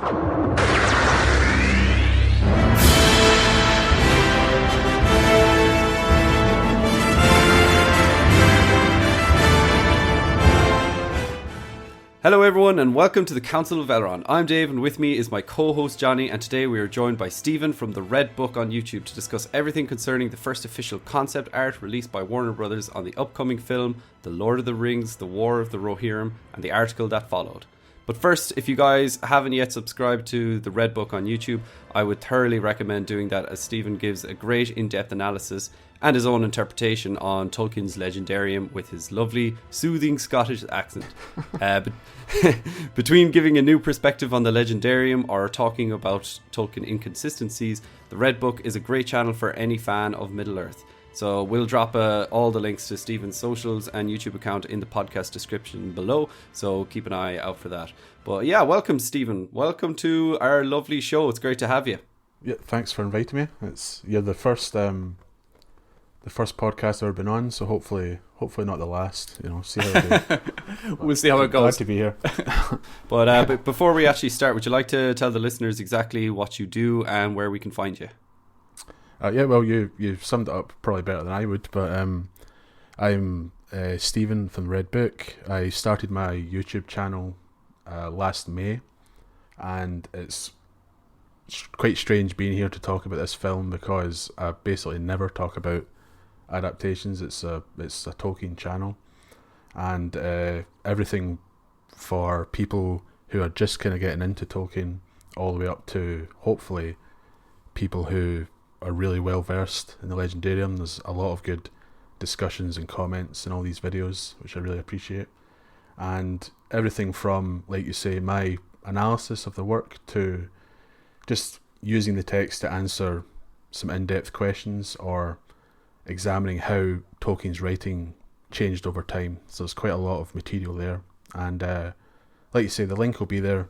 Hello everyone and welcome to the Council of Elrond. I'm Dave and with me is my co-host Johnny, and today we are joined by Stephen from the Red Book on YouTube to discuss everything concerning the first official concept art released by Warner Brothers on the upcoming film The Lord of the Rings, The War of the Rohirrim, and the article that followed. But first, if you guys haven't yet subscribed to the Red Book on YouTube, I would thoroughly recommend doing that, as Stephen gives a great in-depth analysis and his own interpretation on Tolkien's Legendarium with his lovely, soothing Scottish accent. But between giving a new perspective on the Legendarium or talking about Tolkien inconsistencies, the Red Book is a great channel for any fan of Middle-earth. So we'll drop all the links to Stephen's socials and YouTube account in the podcast description below, so keep an eye out for that. But yeah, welcome Stephen. Welcome to our lovely show. It's great to have you. Yeah, thanks for inviting me. You're the first podcast I've ever been on, so hopefully not the last. See how it goes. We'll see how it goes. Glad to be here. But before we actually start, would you like to tell the listeners exactly what you do and where we can find you? Yeah, well, you summed it up probably better than I would, but I'm Stephen from the Red Book. I started my YouTube channel last May, and it's quite strange being here to talk about this film because I basically never talk about adaptations. It's a Tolkien channel, and everything for people who are just kind of getting into Tolkien, all the way up to hopefully people who are really well versed in the Legendarium. There's a lot of good discussions and comments in all these videos, which I really appreciate. And everything from, like you say, my analysis of the work to just using the text to answer some in-depth questions or examining how Tolkien's writing changed over time. So there's quite a lot of material there. And like you say, the link will be there,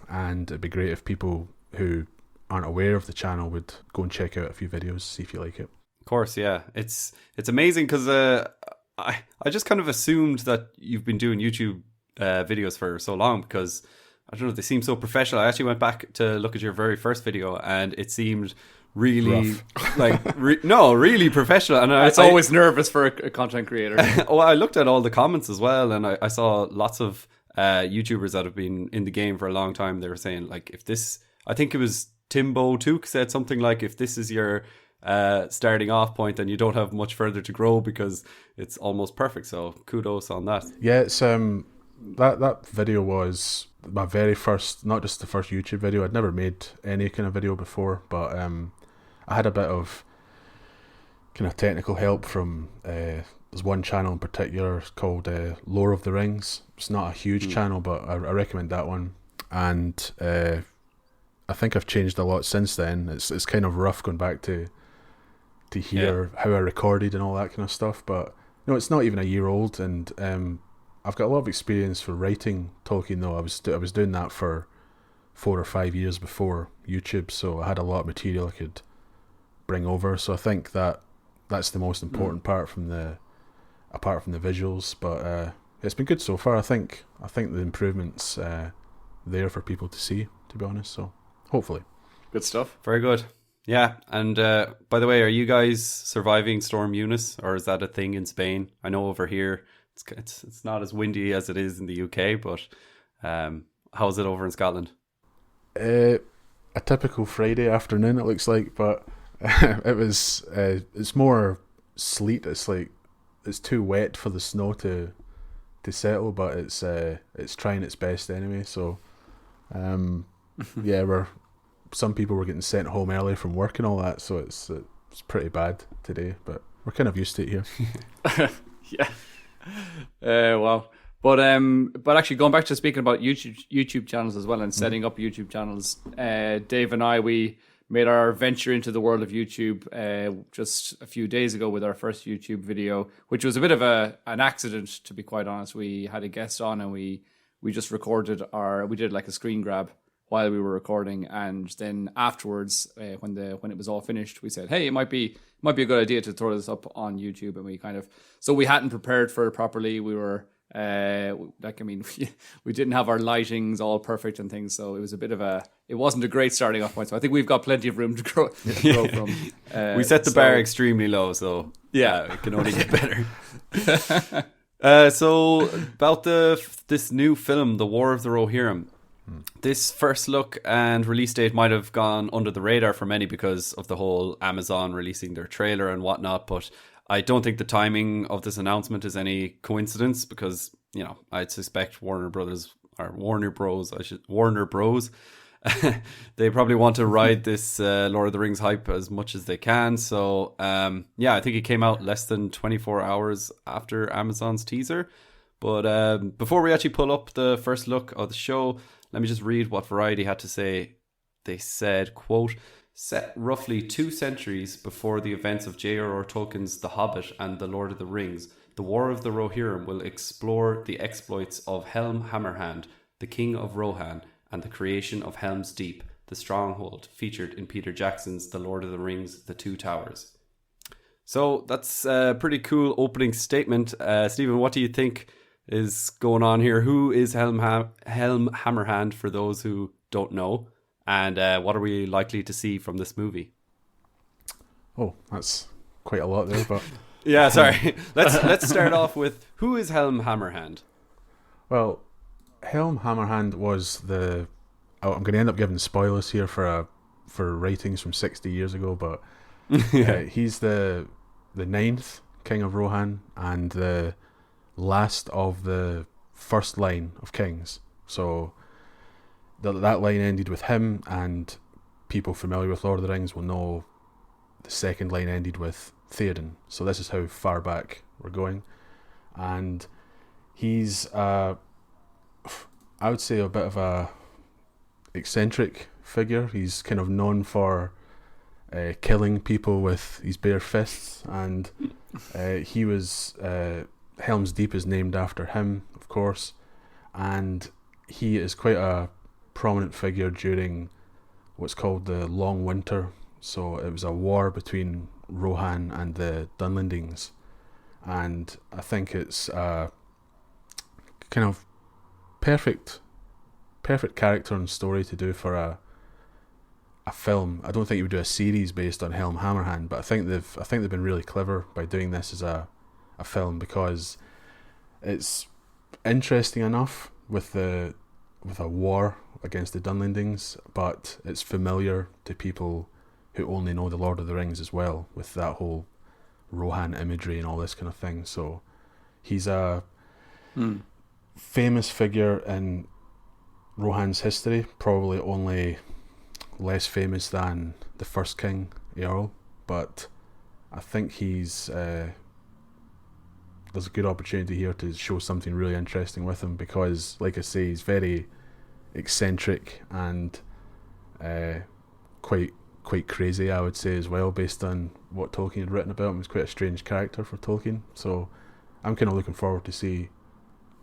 and it'd be great if people who aren't aware of the channel would go and check out a few videos, see if you like it. Of course, yeah. It's amazing because I just kind of assumed that you've been doing YouTube videos for so long because, I don't know, they seem so professional. I actually went back to look at your very first video and it seemed really really professional. And it's always nervous for a content creator. Well, I looked at all the comments as well, and I saw lots of YouTubers that have been in the game for a long time. They were saying, like, if this, I think it was Timbo Took said something like, if this is your starting off point, then you don't have much further to grow because it's almost perfect. So kudos on that. Yeah, it's that video was my very first, not just the first YouTube video. I'd never made any kind of video before, but I had a bit of kind of technical help from there's one channel in particular called Lore of the Rings. It's not a huge channel, but I recommend that one. And I think I've changed a lot since then. It's kind of rough going back to hear how I recorded and all that kind of stuff. But it's not even a year old, and I've got a lot of experience for writing Tolkien though. I was doing that for 4 or 5 years before YouTube, so I had a lot of material I could bring over. So I think that's the most important part apart from the visuals. But it's been good so far. I think the improvements there for people to see, to be honest. So hopefully. Good stuff. Very good. Yeah, and by the way, are you guys surviving Storm Eunice, or is that a thing in Spain? I know over here it's not as windy as it is in the UK, but how is it over in Scotland? A typical Friday afternoon, it looks like, but it's more sleet. It's like it's too wet for the snow to settle, but it's trying its best anyway. So yeah, some people were getting sent home early from work and all that, so it's pretty bad today, but we're kind of used to it here. Yeah. Wow. But actually, going back to speaking about YouTube channels as well and setting up YouTube channels, Dave and I, we made our venture into the world of YouTube just a few days ago with our first YouTube video, which was a bit of an accident, to be quite honest. We had a guest on and we just recorded we did like a screen grab while we were recording, and then afterwards, when it was all finished, we said, hey, it might be a good idea to throw this up on YouTube. And we hadn't prepared for it properly. We were We didn't have our lightings all perfect and things, so it was it wasn't a great starting off point. So I think we've got plenty of room to grow from. We set the bar extremely low, so it can only get better. So about this new film, The War of the Rohirrim. This first look and release date might have gone under the radar for many because of the whole Amazon releasing their trailer and whatnot, but I don't think the timing of this announcement is any coincidence because, I'd suspect Warner Bros. They probably want to ride this Lord of the Rings hype as much as they can. So, I think it came out less than 24 hours after Amazon's teaser. But before we actually pull up the first look of the show, let me just read what Variety had to say. They said, quote, "Set roughly 2 centuries before the events of J.R.R. Tolkien's The Hobbit and The Lord of the Rings, The War of the Rohirrim will explore the exploits of Helm Hammerhand, the King of Rohan, and the creation of Helm's Deep, the stronghold featured in Peter Jackson's The Lord of the Rings, The Two Towers." So that's a pretty cool opening statement. Stephen, what do you think is going on here? Who is Helm Hammerhand for those who don't know? And what are we likely to see from this movie? Oh, that's quite a lot there, but yeah, sorry. Let's start off with who is Helm Hammerhand? Well, Helm Hammerhand was I'm going to end up giving spoilers here for writings from 60 years ago, but he's the ninth King of Rohan and the last of the first line of kings. So that line ended with him, and people familiar with Lord of the Rings will know the second line ended with Theoden. So this is how far back we're going. And he's I would say a bit of a eccentric figure. He's kind of known for killing people with his bare fists, and he was Helm's Deep is named after him, of course, and he is quite a prominent figure during what's called the Long Winter. So it was a war between Rohan and the Dunlendings, and I think it's a kind of perfect character and story to do for a film. I don't think you would do a series based on Helm Hammerhand, but I think they've been really clever by doing this as a film, because it's interesting enough with a war against the Dunlendings, but it's familiar to people who only know the Lord of the Rings as well, with that whole Rohan imagery and all this kind of thing. So he's a famous figure in Rohan's history, probably only less famous than the first king, Earl, but I think he's there's a good opportunity here to show something really interesting with him, because, like I say, he's very eccentric and quite crazy, I would say, as well, based on what Tolkien had written about him. He's quite a strange character for Tolkien, so I'm kind of looking forward to see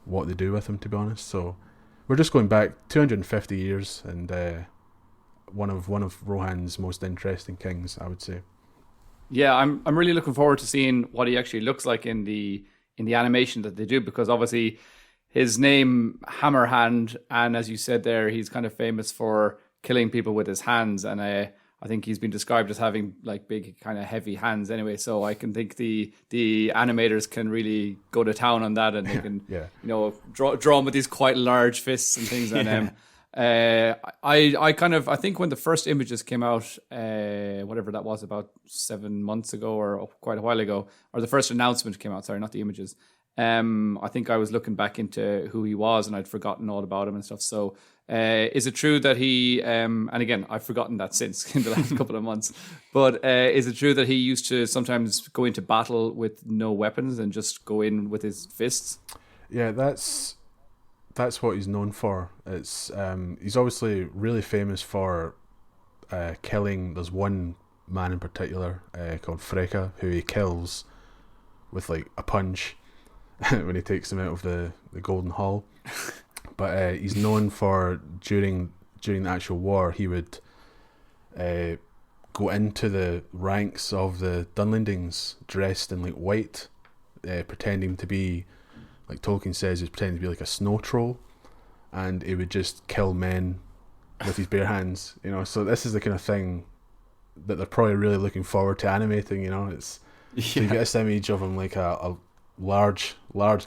what they do with him, to be honest. So we're just going back 250 years, and one of Rohan's most interesting kings, I would say. Yeah, I'm really looking forward to seeing what he actually looks like in the animation that they do, because obviously his name Hammerhand, and as you said there, he's kind of famous for killing people with his hands, and I think he's been described as having like big kind of heavy hands anyway, so I can think the animators can really go to town on that, and they can draw him with these quite large fists and things. And I think when the first images came out, whatever that was, about 7 months ago or quite a while ago, or the first announcement came out, sorry, not the images, I think I was looking back into who he was, and I'd forgotten all about him and stuff. So is it true that he, and again, I've forgotten that since in the last couple of months, but is it true that he used to sometimes go into battle with no weapons and just go in with his fists? Yeah, that's what he's known for. It's he's obviously really famous for killing. There's one man in particular called Freka who he kills with like a punch when he takes him out of the Golden Hall. But he's known for during the actual war, he would go into the ranks of the Dunlendings dressed in like white, pretending to be like Tolkien says, he's pretending to be like a snow troll, and he would just kill men with his bare hands. So this is the kind of thing that they're probably really looking forward to animating. So you get this image of him like a large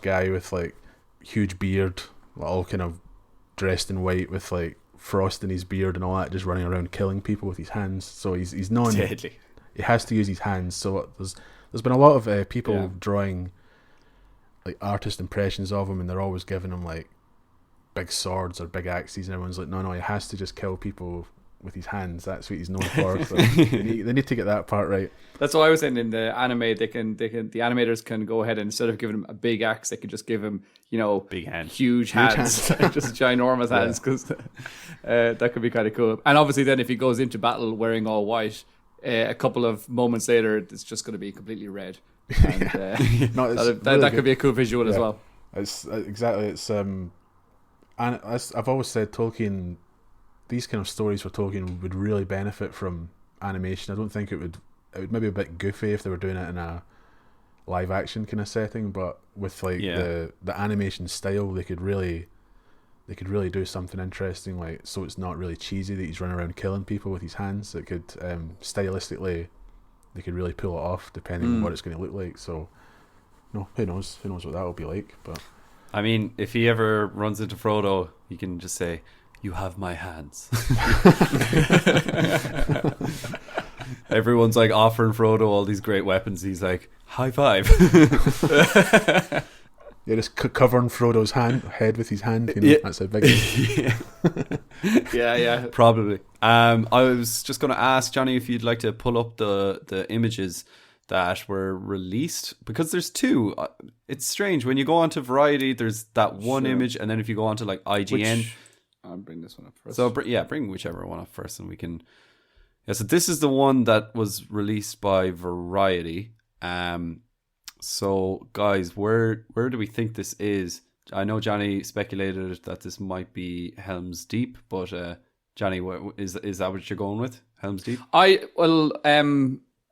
guy with like huge beard, all kind of dressed in white with like frost in his beard and all that, just running around killing people with his hands. So he's known. Deadly. He has to use his hands. So there's been a lot of people drawing like artist impressions of him, and they're always giving him like big swords or big axes, and everyone's like, no, he has to just kill people with his hands. That's what he's known for. So they need to get that part right. That's what I was saying. In the anime, the animators can go ahead and instead of giving him a big axe, they could just give him, big hands, huge hands, just ginormous hands, because that could be kind of cool. And obviously, then if he goes into battle wearing all white, a couple of moments later, it's just going to be completely red. And, that could be a cool visual as well. It's exactly. It's and I've always said Tolkien. These kind of stories for Tolkien would really benefit from animation. I don't think it would maybe a bit goofy if they were doing it in a live action kind of setting, but with like the animation style, they could really do something interesting, like, so it's not really cheesy that he's running around killing people with his hands. It could stylistically, they could really pull it off depending on what it's going to look like. So who knows what that will be like. But I mean, if he ever runs into Frodo, he can just say, "You have my hands." Everyone's like offering Frodo all these great weapons. He's like, high five. Yeah, just covering Frodo's head with his hand. That's a big. Yeah. Probably. I was just going to ask Johnny if you'd like to pull up the images that were released, because there's two. It's strange when you go onto Variety. There's that one image, and then if you go onto like IGN. I'll bring this one up first. So bring whichever one up first, and we can. Yeah, so this is the one that was released by Variety. So guys, where do we think this is? I know Johnny speculated that this might be Helm's Deep, but Johnny, is that what you're going with? Helm's Deep?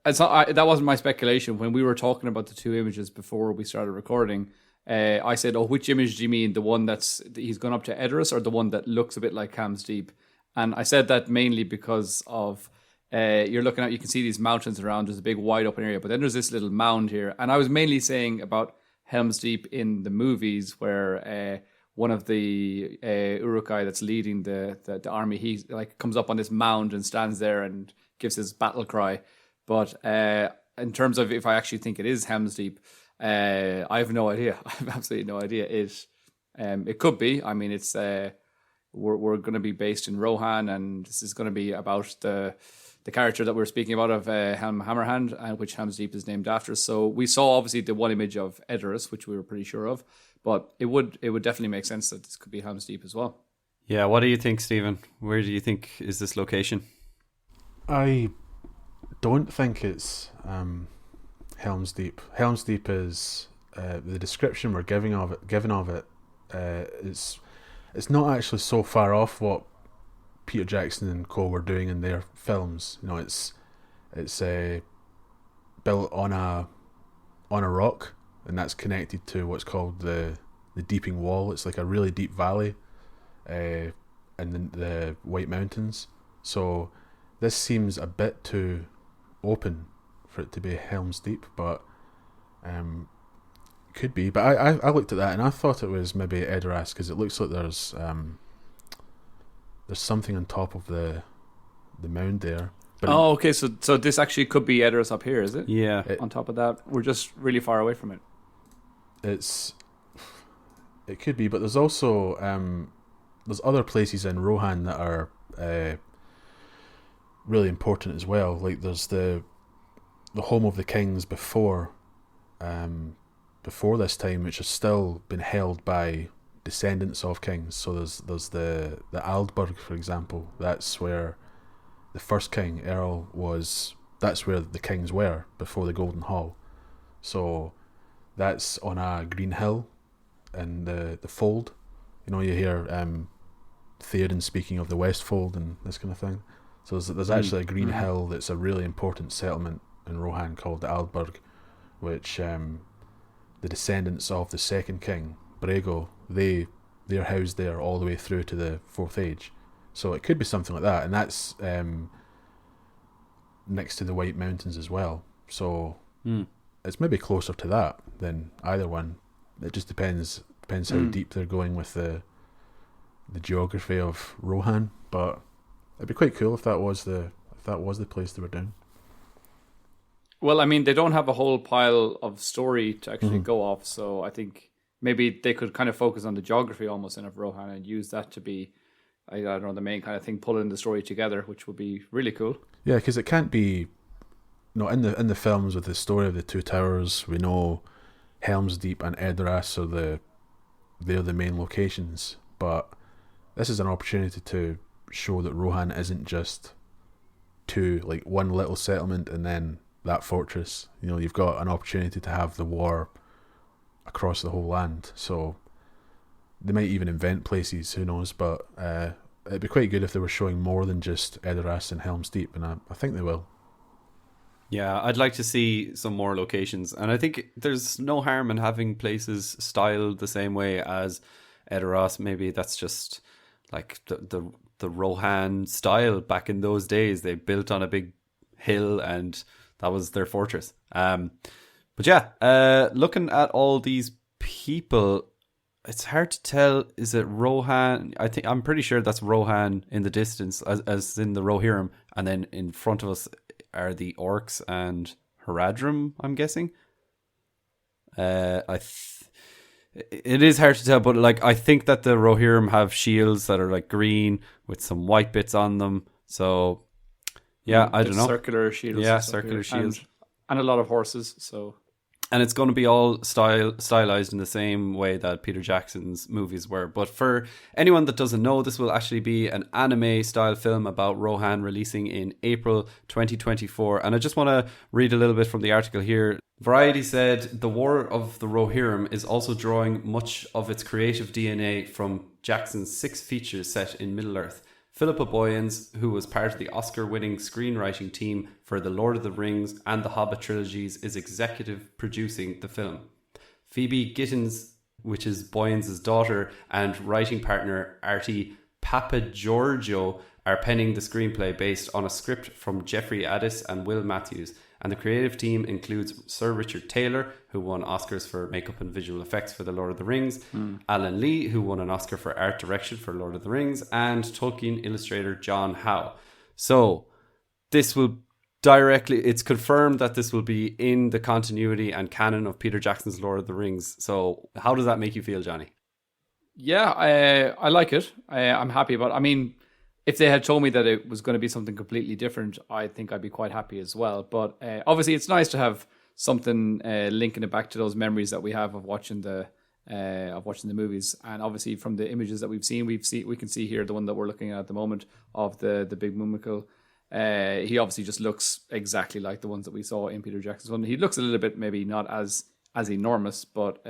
It's not. That wasn't my speculation. When we were talking about the two images before we started recording, I said, "Oh, which image do you mean? The one he's gone up to Edoras, or the one that looks a bit like Helm's Deep?" And I said that mainly because of you're looking at, you can see these mountains around. There's a big wide open area, but then there's this little mound here. And I was mainly saying about Helm's Deep in the movies, where one of the Uruk-hai that's leading the army, he like comes up on this mound and stands there and gives his battle cry. But in terms of if I actually think it is Helm's Deep, I have no idea. I have absolutely no idea. It could be. I mean, it's we're going to be based in Rohan, and this is going to be about the character that we're speaking about of Helm Hammerhand, which Helm's Deep is named after. So we saw obviously the one image of Edoras, which we were pretty sure of, but it would definitely make sense that this could be Helm's Deep as well. Yeah, what do you think, Stephen? Where do you think is this location? I don't think it's Helm's Deep. Helm's Deep is the description we're given of it. It's not actually so far off what Peter Jackson and co were doing in their films. It's built on a rock, and that's connected to what's called the Deeping Wall. It's like a really deep valley in the White Mountains. So this seems a bit too open for it to be Helm's Deep, but could be. But I looked at that and I thought it was maybe Edoras, because it looks like there's something on top of the mound there. But okay. So this actually could be Edoras up here, is it? Yeah. On top of that, we're just really far away from it. It could be, but there's also there's other places in Rohan that are really important as well. Like there's the home of the kings before this time, which has still been held by descendants of kings. So there's the Aldburg, for example. That's where the first king, Earl, was. That's where the kings were before the Golden Hall. So that's on a green hill in the Fold. You hear Theoden speaking of the West Fold and this kind of thing. So there's actually a green hill that's a really important settlement in Rohan called the Aldburg, which the descendants of the second king Brego, they're housed there all the way through to the Fourth Age. So it could be something like that, and that's next to the White Mountains as well. So it's maybe closer to that than either one. It just depends how deep they're going with the geography of Rohan. But it'd be quite cool if that was the place they were doing. Well, I mean, they don't have a whole pile of story to actually go off, so I think maybe they could kind of focus on the geography almost of Rohan and use that to be, I don't know, the main kind of thing, pulling the story together, which would be really cool. Yeah, because it can't be, in the films with the story of the Two Towers, we know Helm's Deep and Edoras they're the main locations, but this is an opportunity to show that Rohan isn't just one little settlement and then that fortress. You've got an opportunity to have the war across the whole land. So they might even invent places, who knows, but it'd be quite good if they were showing more than just Edoras and Helm's Deep, and I think they will. Yeah, I'd like to see some more locations, and I think there's no harm in having places styled the same way as Edoras. Maybe that's just like the Rohan style back in those days. They built on a big hill and that was their fortress. But yeah, looking at all these people, it's hard to tell. Is it Rohan? I'm pretty sure that's Rohan in the distance, as in the Rohirrim, and then in front of us are the orcs and Haradrim, I'm guessing. It is hard to tell, but I think that the Rohirrim have shields that are green with some white bits on them. So yeah, I don't know. Circular shields. Yeah, circular shields. And a lot of horses, so. And it's going to be all stylized in the same way that Peter Jackson's movies were. But for anyone that doesn't know, this will actually be an anime-style film about Rohan, releasing in April 2024. And I just want to read a little bit from the article here. Variety said, the War of the Rohirrim is also drawing much of its creative DNA from Jackson's 6 features set in Middle-earth. Philippa Boyens, who was part of the Oscar-winning screenwriting team for The Lord of the Rings and The Hobbit trilogies, is executive producing the film. Phoebe Gittins, which is Boyens' daughter, and writing partner Artie Papagiorgio are penning the screenplay based on a script from Jeffrey Addis and Will Matthews. And the creative team includes Sir Richard Taylor, who won Oscars for makeup and visual effects for The Lord of the Rings, Alan Lee, who won an Oscar for art direction for Lord of the Rings, and Tolkien illustrator John Howe. So this will it's confirmed that this will be in the continuity and canon of Peter Jackson's Lord of the Rings. So how does that make you feel, Johnny? Yeah, I like it. I'm happy about it. I mean, if they had told me that it was going to be something completely different, I think I'd be quite happy as well. But obviously, it's nice to have something linking it back to those memories that we have of watching the movies. And obviously, from the images that we can see here the one that we're looking at the moment of the big Mumakil. He obviously just looks exactly like the ones that we saw in Peter Jackson's one. He looks a little bit maybe not as enormous, but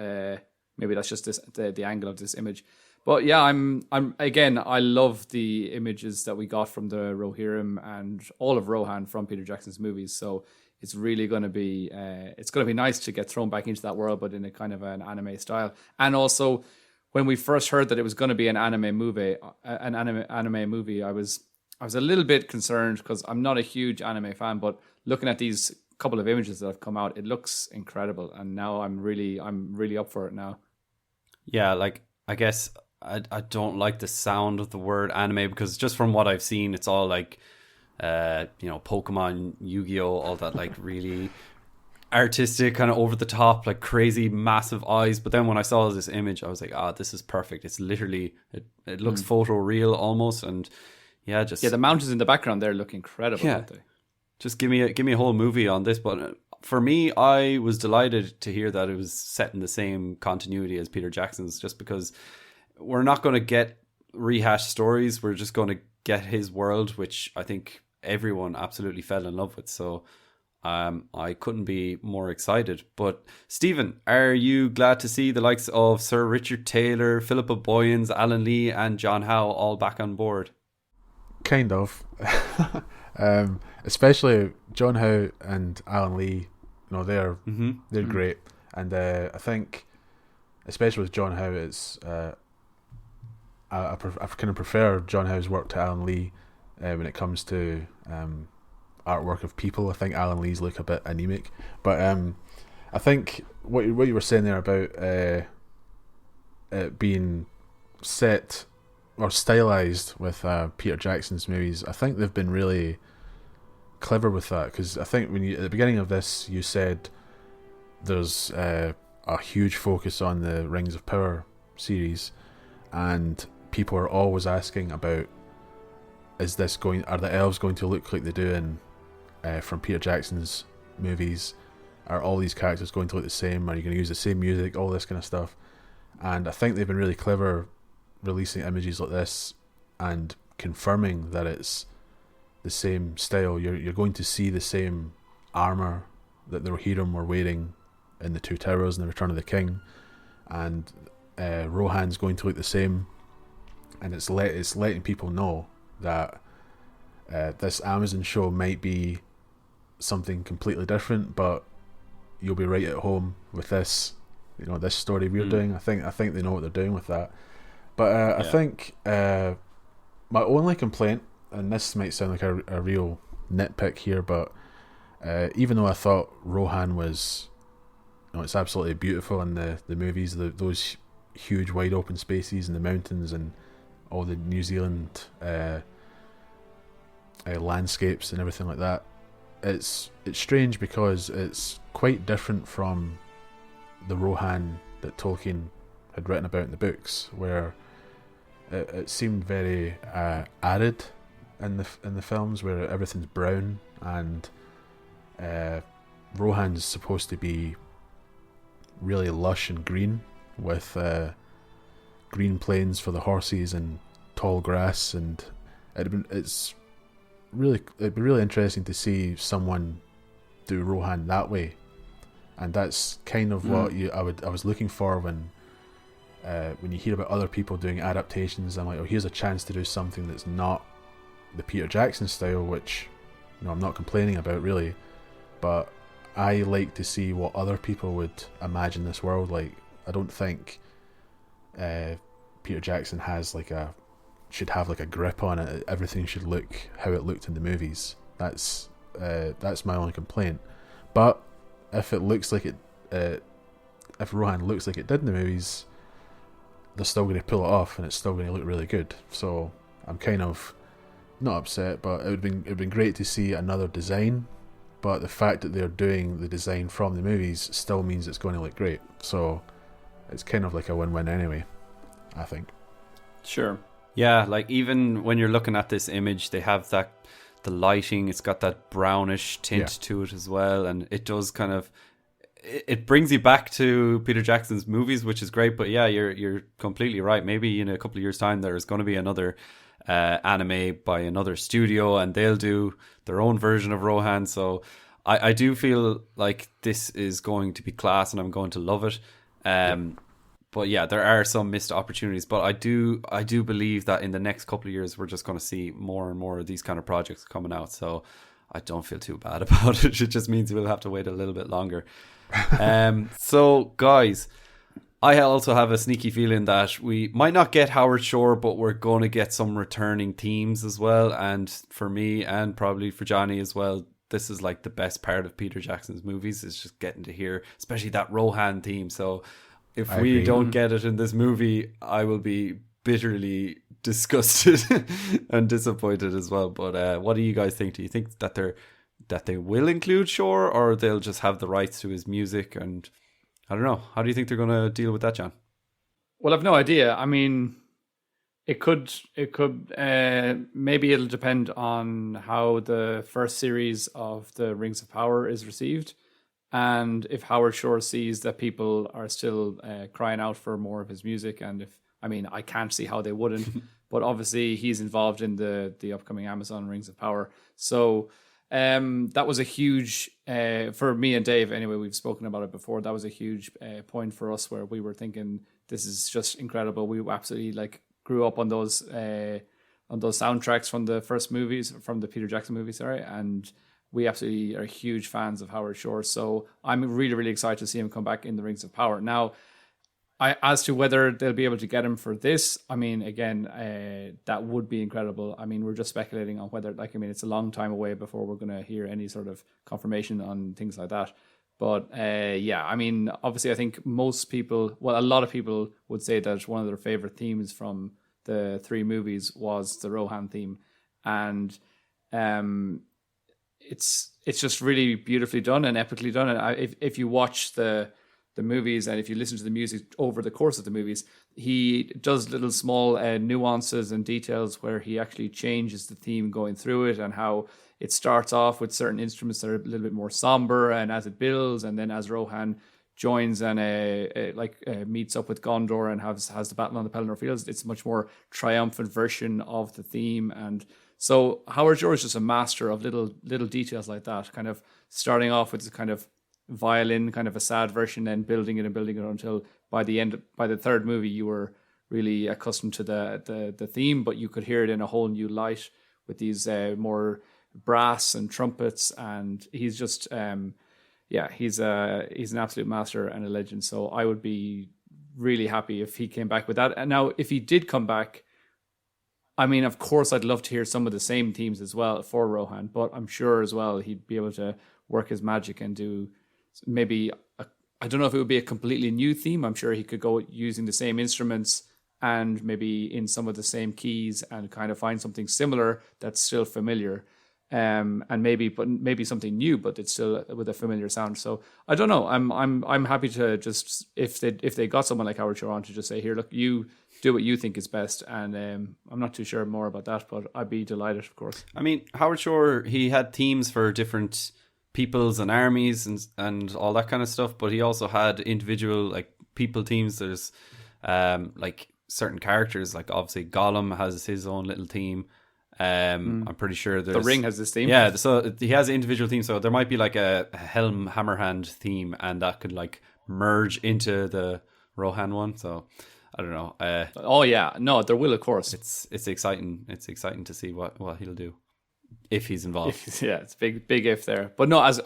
maybe that's just the angle of this image. But yeah, I love the images that we got from the Rohirrim and all of Rohan from Peter Jackson's movies. So it's really going to be nice to get thrown back into that world, but in a kind of an anime style. And also, when we first heard that it was going to be an anime movie, I was a little bit concerned because I'm not a huge anime fan, but looking at these couple of images that have come out, it looks incredible, and now I'm really up for it now. Yeah, I guess I don't like the sound of the word anime because just from what I've seen, it's all Pokemon, Yu-Gi-Oh, all that really artistic, kind of over the top, crazy massive eyes. But then when I saw this image, I was like, this is perfect. It's literally it looks photo real almost, and the mountains in the background there look incredible, don't they? Just give me a whole movie on this. But for me, I was delighted to hear that it was set in the same continuity as Peter Jackson's, just because we're not going to get rehashed stories. We're just going to get his world, which I think everyone absolutely fell in love with. So I couldn't be more excited. But Stephen, are you glad to see the likes of Sir Richard Taylor, Philippa Boyens, Alan Lee and John Howe all back on board? Kind of. Especially John Howe and Alan Lee, they're great, and I think especially with John Howe, it's I kind of prefer John Howe's work to Alan Lee when it comes to artwork of people. I think Alan Lee's look a bit anemic, but I think what you were saying there about it being set or stylized with Peter Jackson's movies, I think they've been really clever with that, because I think when you at the beginning of this you said there's a huge focus on the Rings of Power series, and people are always asking about, are the elves going to look like they do in from Peter Jackson's movies? Are all these characters going to look the same? Are you going to use the same music? All this kind of stuff. And I think they've been really clever releasing images like this and confirming that it's the same style. You're going to see the same armor that the Rohirrim were wearing in the Two Towers and the Return of the King, and Rohan's going to look the same. And it's letting people know that this Amazon show might be something completely different, but you'll be right at home with this, this story we're doing. I think they know what they're doing with that. But I think my only complaint, and this might sound like a real nitpick here, but even though I thought Rohan was, it's absolutely beautiful in the movies, those huge wide open spaces and the mountains and all the New Zealand landscapes and everything like that. It's strange because it's quite different from the Rohan that Tolkien had written about in the books, where it seemed very arid in the films, where everything's brown, and Rohan's supposed to be really lush and green with green plains for the horses and tall grass, and it'd be really interesting to see someone do Rohan that way, and that's kind of what I was looking for when you hear about other people doing adaptations. I'm like, oh, here's a chance to do something that's not the Peter Jackson style, which I'm not complaining about really, but I like to see what other people would imagine this world like. I don't think Peter Jackson should have like a grip on it. Everything should look how it looked in the movies. That's my only complaint. But if it looks like if Rohan looks like it did in the movies, they're still going to pull it off, and it's still going to look really good. So I'm kind of not upset, but it'd been great to see another design. But the fact that they're doing the design from the movies still means it's going to look great. So it's kind of like a win-win anyway, I think. Sure. Yeah, like even when you're looking at this image, they have the lighting, it's got that brownish tint to it as well, and it does kind of, it brings you back to Peter Jackson's movies, which is great. But yeah, you're completely right. Maybe in a couple of years' time there's going to be another anime by another studio, and they'll do their own version of Rohan. So I do feel like this is going to be class, and I'm going to love it. But yeah, there are some missed opportunities. But I do believe that in the next couple of years, we're just going to see more and more of these kind of projects coming out. So I don't feel too bad about it. It just means we'll have to wait a little bit longer. So guys, I also have a sneaky feeling that we might not get Howard Shore, but we're going to get some returning themes as well. And for me, and probably for Johnny as well, this is like the best part of Peter Jackson's movies, is just getting to hear, especially that Rohan theme. So if we don't get it in this movie, I will be bitterly disgusted and disappointed as well. But what do you guys think? Do you think that they will include Shore, or they'll just have the rights to his music? And I don't know. How do you think they're going to deal with that, John? Well, I've no idea. I mean, it could. Maybe it'll depend on how the first series of the Rings of Power is received, and if Howard Shore sees that people are still crying out for more of his music. And I can't see how they wouldn't, but obviously he's involved in the upcoming Amazon Rings of Power. So that was a huge, for me and Dave anyway, we've spoken about it before, that was a huge point for us, where we were thinking, this is just incredible. We absolutely grew up on those soundtracks from the first movies, from the Peter Jackson movies, and we absolutely are huge fans of Howard Shore. So I'm really, really excited to see him come back in the Rings of Power. Now, as to whether they'll be able to get him for this, I mean, again, that would be incredible. I mean, we're just speculating on whether, like, I mean, it's a long time away before we're going to hear any sort of confirmation on things like that. But yeah, I mean, obviously, I think most people, well, a lot of people would say that one of their favorite themes from the 3 movies was the Rohan theme, and it's just really beautifully done and epically done. And if you watch the movies and if you listen to the music over the course of the movies, he does little small nuances and details where he actually changes the theme going through it, and how it starts off with certain instruments that are a little bit more somber, and as it builds, and then as Rohan joins and meets up with Gondor and has the battle on the Pelennor Fields, it's a much more triumphant version of the theme. And so Howard Shore is just a master of little details like that, kind of starting off with this kind of violin, kind of a sad version, then building it until by the third movie you were really accustomed to the theme, but you could hear it in a whole new light with these more brass and trumpets. And he's just he's an absolute master and a legend. So I would be really happy if he came back with that. And now if he did come back, I mean, of course I'd love to hear some of the same themes as well for Rohan, but I'm sure as well he'd be able to work his magic and do maybe I don't know if it would be a completely new theme. I'm sure he could go using the same instruments and maybe in some of the same keys and kind of find something similar that's still familiar, and maybe something new, but it's still with a familiar sound. So I don't know. I'm happy to just if they got someone like Howard Shore on to just say, here, look, you do what you think is best, and I'm not too sure more about that, but I'd be delighted, of course. I mean, Howard Shore, he had themes for different peoples and armies and all that kind of stuff, but he also had individual like people themes. There's like certain characters, like obviously Gollum has his own little theme. I'm pretty sure the Ring has this theme. Yeah, so he has individual themes. So there might be like a Helm Hammerhand theme, and that could like merge into the Rohan one. So I don't know. Oh yeah, no, there will, of course. It's exciting. It's exciting to see what he'll do if he's involved. Yeah, it's big if there. But no, as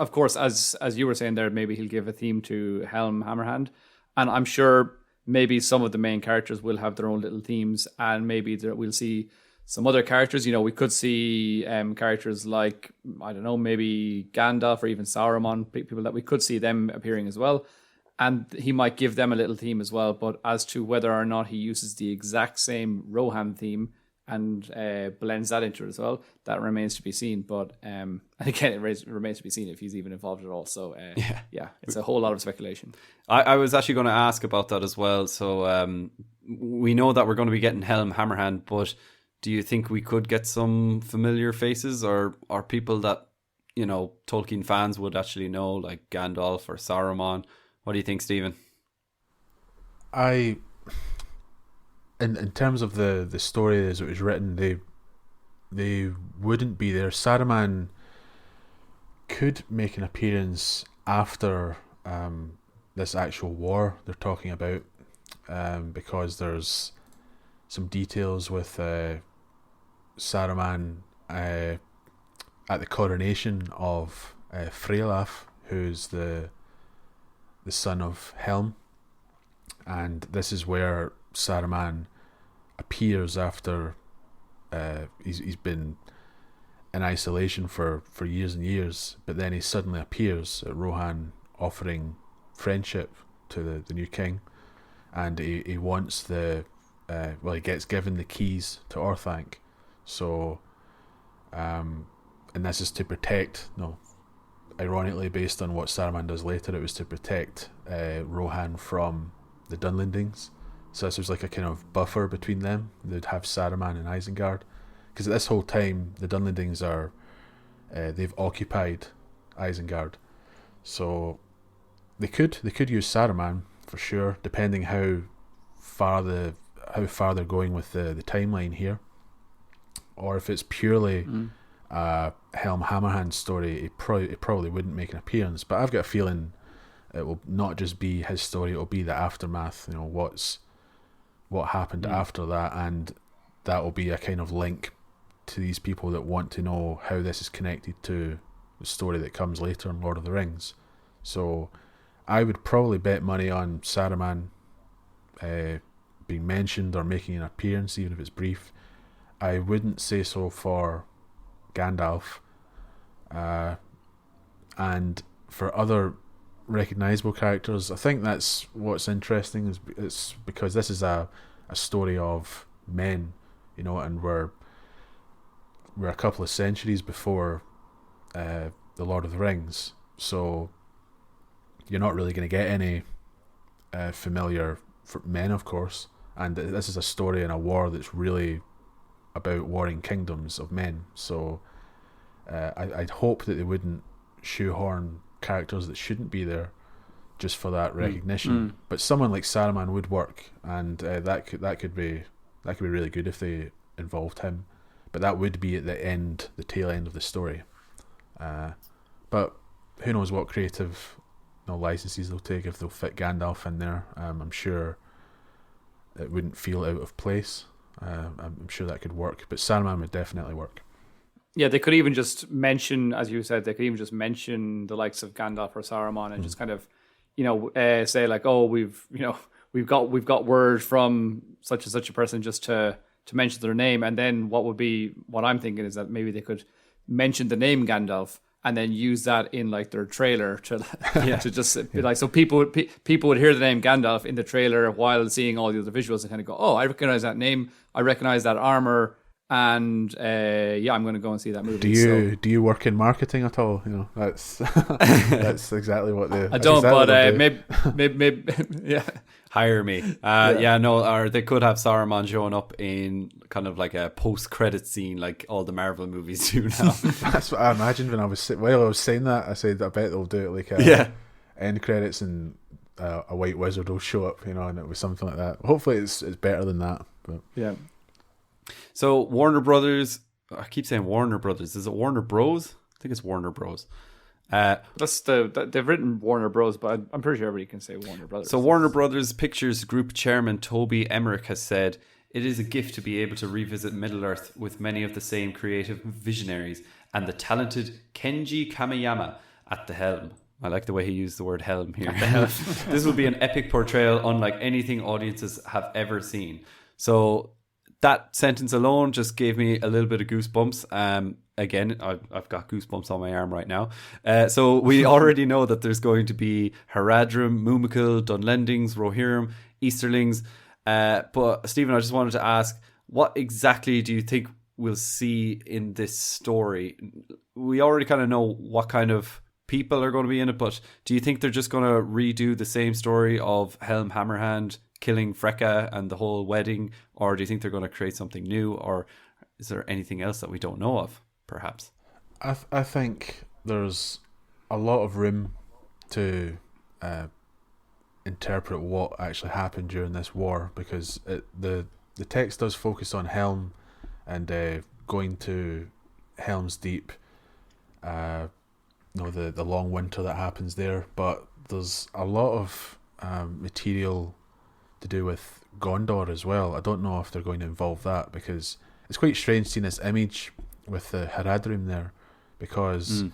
you were saying there, maybe he'll give a theme to Helm Hammerhand, and I'm sure maybe some of the main characters will have their own little themes, and maybe we'll see some other characters. You know, we could see characters like, I don't know, maybe Gandalf or even Sauron, people that we could see them appearing as well. And he might give them a little theme as well. But as to whether or not he uses the exact same Rohan theme and blends that into it as well, that remains to be seen. But and again, it remains to be seen if he's even involved at all. So yeah, it's a whole lot of speculation. I was actually going to ask about that as well. So we know that we're going to be getting Helm Hammerhand, but do you think we could get some familiar faces or people that, you know, Tolkien fans would actually know, like Gandalf or Saruman? What do you think, Stephen? In terms of the story as it was written, they wouldn't be there. Saruman could make an appearance after this actual war they're talking about, because there's some details with Saruman at the coronation of Freylaf, who's the son of Helm, and this is where Saruman appears after he's been in isolation for years and years, but then he suddenly appears at Rohan offering friendship to the new king, and he wants he gets given the keys to Orthanc. So and this is to protect, ironically, based on what Saruman does later, it was to protect Rohan from the Dunlendings. So this was like a kind of buffer between them. They'd have Saruman and Isengard, because at this whole time the Dunlendings they've occupied Isengard. So they could use Saruman for sure, depending how far they're going with the timeline here, or if it's purely Helm Hammerhand story, it probably wouldn't make an appearance. But I've got a feeling it will not just be his story; it will be the aftermath. You know, what happened after that, and that will be a kind of link to these people that want to know how this is connected to the story that comes later in Lord of the Rings. So I would probably bet money on Saruman being mentioned or making an appearance, even if it's brief. I wouldn't say so for Gandalf. And for other recognisable characters, I think that's what's interesting. It's because this is a story of men, and we're a couple of centuries before the Lord of the Rings, so you're not really going to get any familiar men, of course. And this is a story in a war that's really about warring kingdoms of men. So I'd hope that they wouldn't shoehorn characters that shouldn't be there just for that recognition. But someone like Saruman would work, and that could be really good if they involved him. But that would be at the tail end of the story. But who knows what creative licenses they'll take, if they'll fit Gandalf in there. I'm sure it wouldn't feel out of place. I'm sure that could work, but Saruman would definitely work. Yeah, they could even just mention, as you said, the likes of Gandalf or Saruman, and just kind of, say like, oh, we've got word from such and such a person, just to mention their name. And then what I'm thinking is that maybe they could mention the name Gandalf and then use that in like their trailer to just be like, so people would hear the name Gandalf in the trailer while seeing all the other visuals and kind of go, oh, I recognize that name, I recognize that armor, and I'm going to go and see that movie. Do you work in marketing at all? That's that's exactly what they. I don't, but maybe yeah. Hire me. Or they could have Saruman showing up in kind of like a post-credit scene, like all the Marvel movies do now. That's what I imagined when I was saying that. I said, I bet they'll do it like end credits, and a white wizard will show up, and it was something like that. Hopefully, it's better than that. But yeah. So Warner Brothers. I keep saying Warner Brothers. Is it Warner Bros? I think it's Warner Bros. They've written Warner Bros, but I'm pretty sure everybody can say Warner Brothers. So Warner Brothers Pictures Group Chairman Toby Emmerich has said, "It is a gift to be able to revisit Middle-earth with many of the same creative visionaries and the talented Kenji Kamiyama at the helm." I like the way he used the word helm here. This will be an epic portrayal unlike anything audiences have ever seen. So that sentence alone just gave me a little bit of goosebumps. Again, I've got goosebumps on my arm right now. So we already know that there's going to be Haradrim, Mumakil, Dunlendings, Rohirrim, Easterlings. But Stephen, I just wanted to ask, what exactly do you think we'll see in this story? We already kind of know what kind of people are going to be in it, but do you think they're just going to redo the same story of Helm Hammerhand killing Freka and the whole wedding, or do you think they're going to create something new, or is there anything else that we don't know of, perhaps? I think there's a lot of room to interpret what actually happened during this war, because the text does focus on Helm and going to Helm's Deep, the long winter that happens there, but there's a lot of material to do with Gondor as well. I don't know if they're going to involve that, because it's quite strange seeing this image with the Haradrim there, because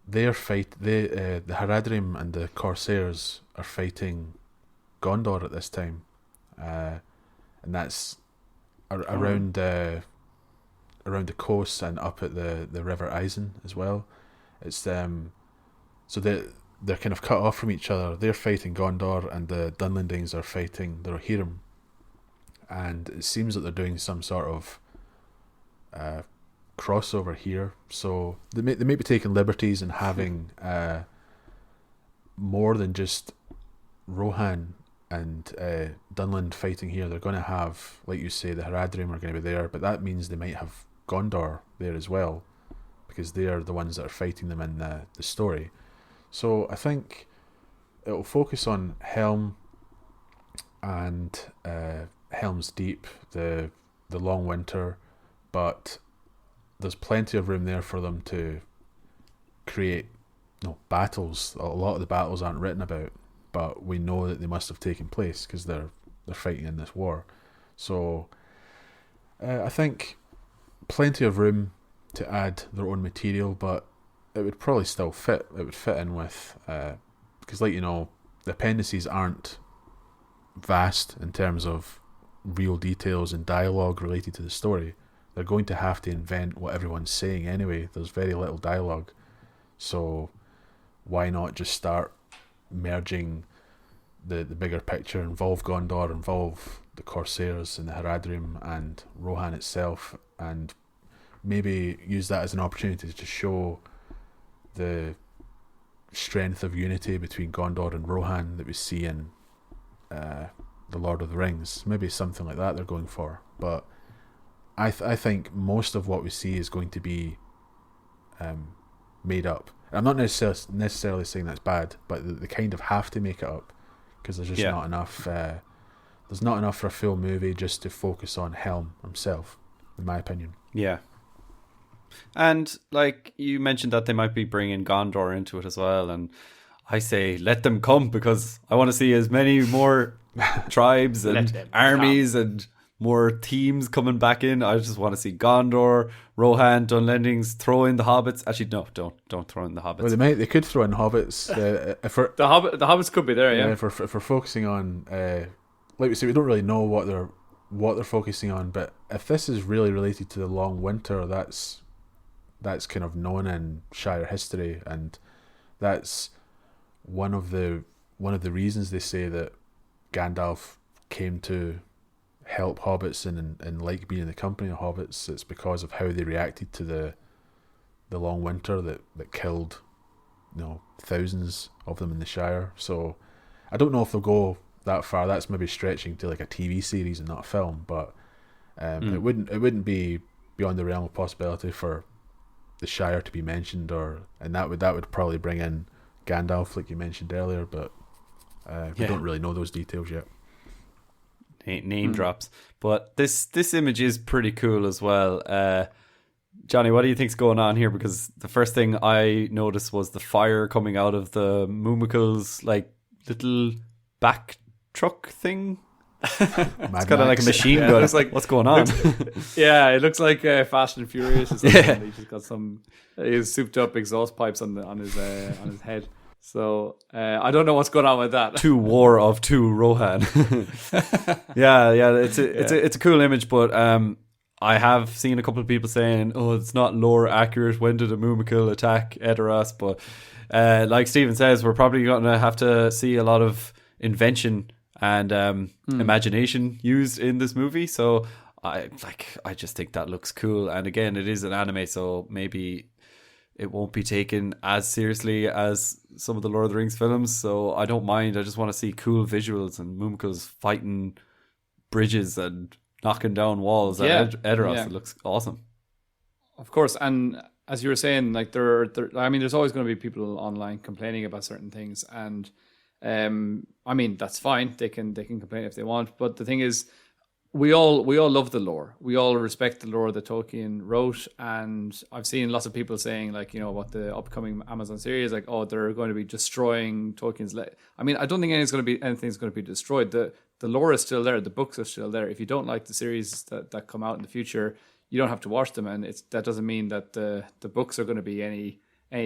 the Haradrim and the Corsairs are fighting Gondor at this time, and that's around the coast and up at the River Isen as well. It's so they're kind of cut off from each other. They're fighting Gondor, and the Dunlendings are fighting the Rohirrim, and it seems that they're doing some sort of crossover here. So they may be taking liberties and having more than just Rohan and Dunland fighting here. They're going to have, like you say, the Haradrim are going to be there, but that means they might have Gondor there as well, because they are the ones that are fighting them in the story. So I think it will focus on Helm and Helm's Deep, the long winter, but there's plenty of room there for them to create battles. A lot of the battles aren't written about, but we know that they must have taken place because they're fighting in this war. So I think plenty of room to add their own material, but it would probably still fit. It would fit in with because, the appendices aren't vast in terms of real details and dialogue related to the story, they're going to have to invent what everyone's saying anyway. There's very little dialogue, so why not just start merging the bigger picture, involve Gondor, involve the Corsairs and the Haradrim and Rohan itself, and maybe use that as an opportunity to show the strength of unity between Gondor and Rohan that we see in the Lord of the Rings. Maybe something like that they're going for. But I think most of what we see is going to be made up. I'm not necessarily saying that's bad, but they kind of have to make it up because there's just not enough. There's not enough for a full movie just to focus on Helm himself, in my opinion. Yeah. And like you mentioned that they might be bringing Gondor into it as well, and I say let them come because I want to see as many more tribes and armies and more teams coming back in. I just want to see Gondor, Rohan, Dunlendings, throw in the hobbits. Actually, no, don't throw in the hobbits. Well, they could throw in hobbits. If we're, the hobbits could be there. Yeah. If we're focusing on, like we say, we don't really know what they're focusing on. But if this is really related to the Long Winter, that's kind of known in Shire history, and that's one of the reasons they say that Gandalf came to help hobbits and like being in the company of hobbits. It's because of how they reacted to the Long Winter that killed thousands of them in the Shire. So I don't know if they'll go that far. That's maybe stretching to like a TV series and not a film, but it wouldn't be beyond the realm of possibility for the Shire to be mentioned, and that would probably bring in Gandalf, like you mentioned earlier, but we don't really know those details yet. Name drops, but this image is pretty cool as well. Johnny, what do you think's going on here? Because the first thing I noticed was the fire coming out of the Mumical's like little back truck thing. It's kind of like a machine gun. It's like, what's going on? It looks like Fast and Furious. Or something. Yeah. He's just got some his souped up exhaust pipes on his head. So I don't know what's going on with that. Two War of Two Rohan. It's a cool image, but I have seen a couple of people saying, "Oh, it's not lore accurate. When did a Mumical attack Edoras?" But like Stephen says, we're probably going to have to see a lot of invention and imagination used in this movie. So I just think that looks cool. And again, it is an anime, so maybe it won't be taken as seriously as some of the Lord of the Rings films. So I don't mind. I just want to see cool visuals and Mumicals fighting bridges and knocking down walls at Edoras. Yeah. It looks awesome. Of course. And as you were saying, like there's always going to be people online complaining about certain things, and that's fine. They can complain if they want. But the thing is, we all love the lore. We all respect the lore that Tolkien wrote, and I've seen lots of people saying about the upcoming Amazon series, like, oh, they're going to be destroying Tolkien's. I don't think anything's going to be destroyed. The lore is still there. The books are still there. If you don't like the series that come out in the future, you don't have to watch them, and that doesn't mean that the books are going to be any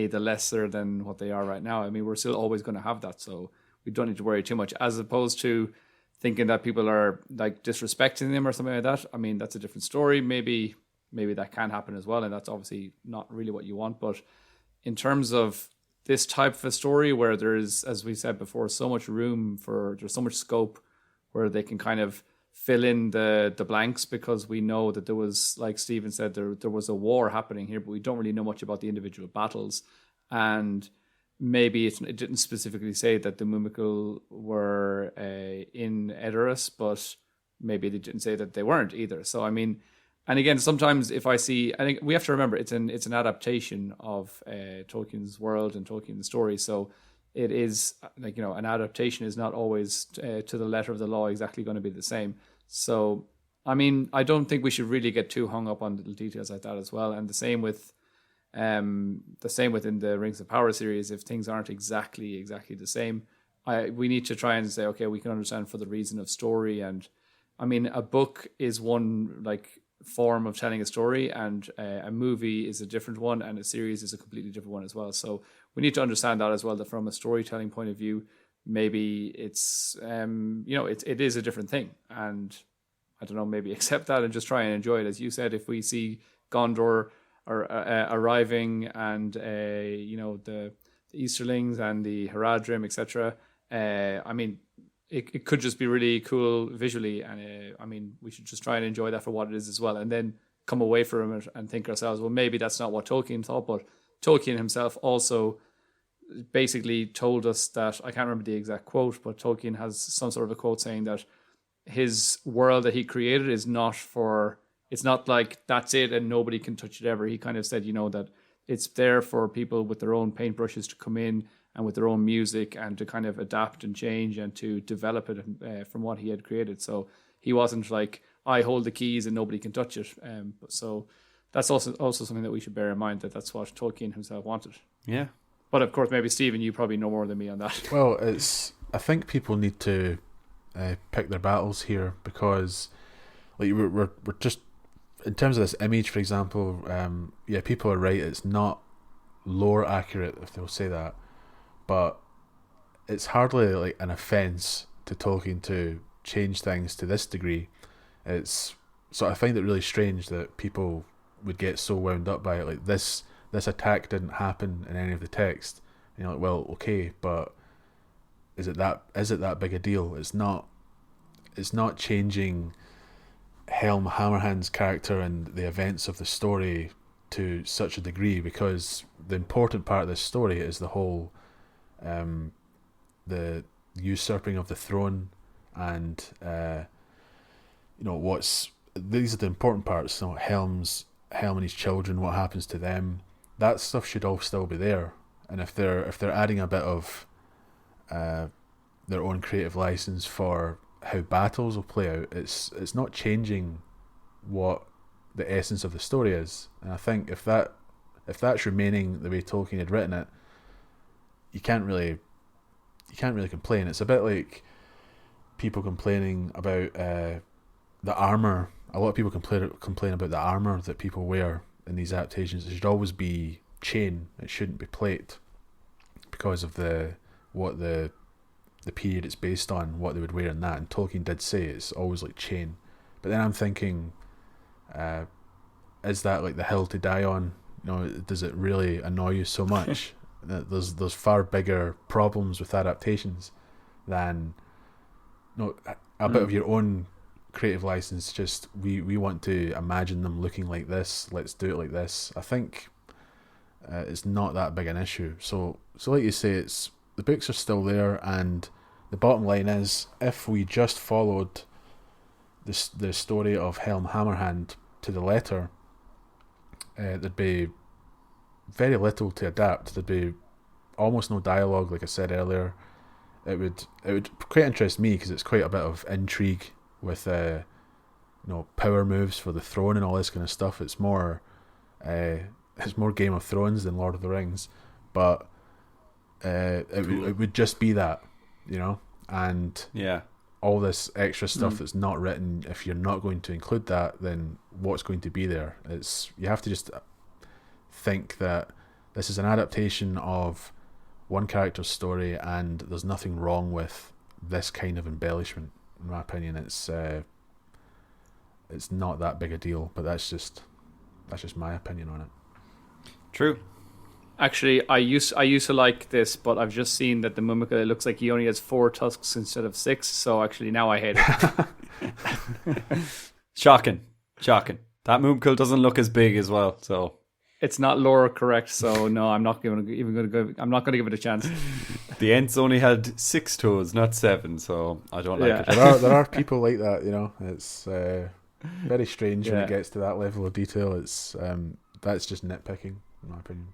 the lesser than what they are right now. We're still always going to have that, so we don't need to worry too much, as opposed to thinking that people are like disrespecting them or something like that. That's a different story. Maybe that can happen as well, and that's obviously not really what you want. But in terms of this type of a story where there's, as we said before, so much room there's so much scope where they can kind of fill in the blanks, because we know that there was, like Stephen said, there was a war happening here, but we don't really know much about the individual battles. And maybe it didn't specifically say that the Mumical were in Edoras, but maybe they didn't say that they weren't either. So and again, sometimes if I see, I think we have to remember it's an adaptation of Tolkien's world and Tolkien's story. So it is an adaptation is not always to the letter of the law exactly going to be the same. So I don't think we should really get too hung up on little details like that as well. And the same within the Rings of Power series. If things aren't exactly the same, we need to try and say, okay, we can understand for the reason of story. And a book is one form of telling a story, and a movie is a different one, and a series is a completely different one as well. So we need to understand that as well, that from a storytelling point of view, maybe it's it is a different thing, and I don't know, maybe accept that and just try and enjoy it. As you said, if we see Gondor arriving and the Easterlings and the Haradrim, etc. I mean, it could just be really cool visually, and I mean, we should just try and enjoy that for what it is as well, and then come away from it and think ourselves, well, maybe that's not what Tolkien thought, but Tolkien himself also basically told us that, I can't remember the exact quote, but Tolkien has some sort of a quote saying that his world that he created is not it's not like that's it and nobody can touch it ever. He kind of said, that it's there for people with their own paintbrushes to come in and with their own music and to kind of adapt and change and to develop it from what he had created. So he wasn't like, I hold the keys and nobody can touch it. So that's also something that we should bear in mind, that that's what Tolkien himself wanted. Yeah. But of course, maybe Stephen, you probably know more than me on that. Well, I think people need to pick their battles here, because like we're just, in terms of this image, for example, people are right. It's not lore accurate, if they'll say that, but it's hardly like an offence to Tolkien to change things to this degree. So I find it really strange that people would get so wound up by it. Like this attack didn't happen in any of the text. Like, well, okay, but is it that big a deal? It's not changing Helm Hammerhand's character and the events of the story to such a degree, because the important part of this story is the whole the usurping of the throne, and these are the important parts. Helm and his children, what happens to them, that stuff should all still be there. And if they're adding a bit of their own creative license for how battles will play out, it's not changing what the essence of the story is. And I think if that's remaining the way Tolkien had written it, you can't really complain. It's a bit like people complaining about the armor. A lot of people complain about the armor that people wear in these adaptations. It should always be chain. It shouldn't be plate, because of what the period it's based on, what they would wear in that. And Tolkien did say it's always like chain. But then I'm thinking, is that like the hill to die on? Does it really annoy you so much? There's far bigger problems with adaptations than a bit of your own creative license. Just we want to imagine them looking like this, let's do it like this. I think it's not that big an issue. So like you say, the books are still there, and the bottom line is, if we just followed the story of Helm Hammerhand to the letter, there'd be very little to adapt. There'd be almost no dialogue, like I said earlier. It would quite interest me, because it's quite a bit of intrigue with power moves for the throne and all this kind of stuff. It's more Game of Thrones than Lord of the Rings, but it would just be that, and all this extra stuff that's not written. If you're not going to include that, then what's going to be there? You have to just think that this is an adaptation of one character's story, and there's nothing wrong with this kind of embellishment. In my opinion, it's not that big a deal, but that's just my opinion on it. True. Actually, I used to like this, but I've just seen that the Mummicle, it looks like he only has 4 tusks instead of 6. So actually, now I hate it. Shocking. That Mummicle doesn't look as big as well. So it's not lore correct. So no, I'm not going to give it a chance. The Ents only had 6 toes, not 7. So I don't like it. There are people like that. It's very strange when it gets to that level of detail. It's that's just nitpicking, in my opinion.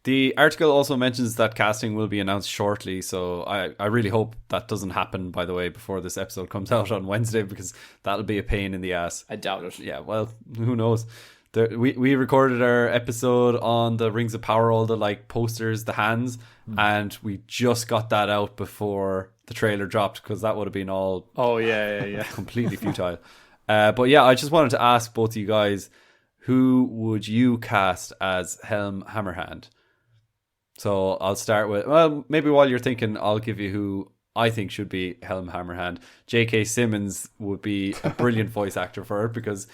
The article also mentions that casting will be announced shortly, so I really hope that doesn't happen, by the way, before this episode comes out on Wednesday, because that'll be a pain in the ass. I doubt it. Yeah, well, who knows? We recorded our episode on the Rings of Power, all the posters, the hands, and we just got that out before the trailer dropped, because that would have been all completely futile. But yeah, I just wanted to ask both of you guys, who would you cast as Helm Hammerhand? So I'll start with, well, maybe while you're thinking, I'll give you who I think should be Helm Hammerhand. J.K. Simmons would be a brilliant voice actor for it because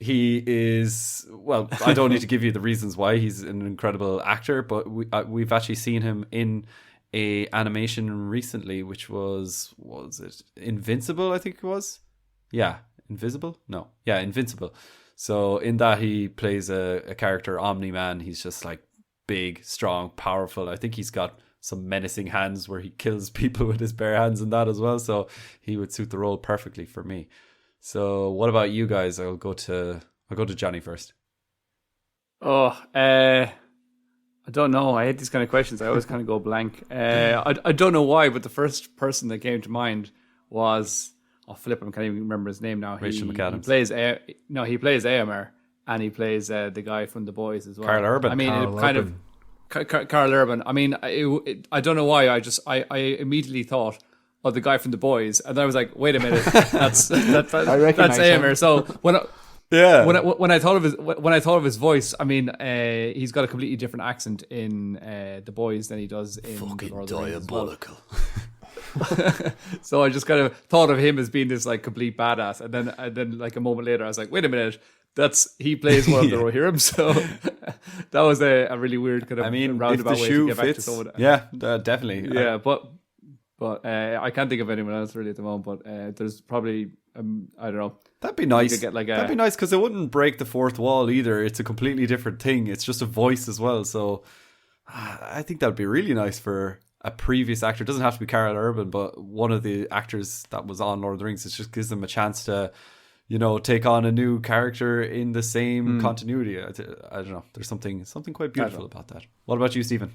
he is, well, I don't need to give you the reasons why. He's an incredible actor, but we've actually seen him in a animation recently, which was it Invincible, I think it was? Yeah, Invisible? No. Yeah, Invincible. So in that he plays a character, Omni-Man. He's just like big, strong, powerful. I think he's got some menacing hands where he kills people with his bare hands and that as well. So he would suit the role perfectly for me. So what about you guys? I'll go to Johnny first. I don't know. I hate these kind of questions. I always kind of go blank. I don't know why, but the first person that came to mind was, I can't even remember his name now. Rachel McAdams. He plays Aomer, and he plays the guy from The Boys as well. Carl Urban. I mean, Carl kind Urban. of Carl Urban. I mean, I don't know why. I immediately thought of the guy from The Boys, and then I was like, wait a minute, that's Aomer. So when I thought of his voice, I mean, he's got a completely different accent in The Boys than he does in fucking The Lord of the Rings as well. diabolical. So I just kind of thought of him as being this like complete badass, and then like a moment later, I was like, wait a minute, he plays one of the Rohirrim. So that was a really weird kind of roundabout way to get back to someone. Yeah, definitely. Yeah, but I can't think of anyone else really at the moment. But there's probably I don't know. That'd be nice. That'd be nice because it wouldn't break the fourth wall either. It's a completely different thing. It's just a voice as well. So I think that'd be really nice for a previous actor. It doesn't have to be Carl Urban, but one of the actors that was on Lord of the Rings. It just gives them a chance to, take on a new character in the same continuity. I don't know. There's something quite beautiful about that. What about you, Stephen?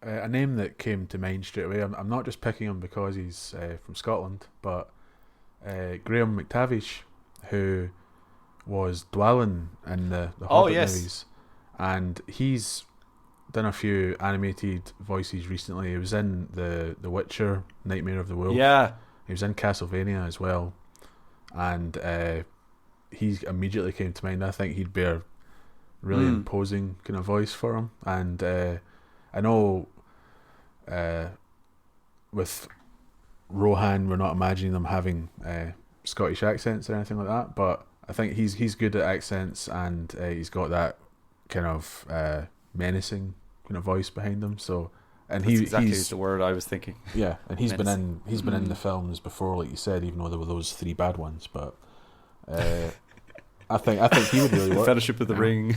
A name that came to mind straight away. I'm not just picking him because he's from Scotland, but Graham McTavish, who was Dwalin in the Hobbit movies, and he's done a few animated voices recently. He was in the Witcher, Nightmare of the Wolf. Yeah, he was in Castlevania as well, and he immediately came to mind. I think he'd be a really imposing kind of voice for him, and I know with Rohan, we're not imagining them having Scottish accents or anything like that, but I think he's good at accents, and he's got that kind of menacing kind of voice behind him. So, and that's exactly the word I was thinking. Yeah, and he's been in the films before, like you said, even though there were those 3 bad ones. But I think he would really work. Fellowship of the Ring.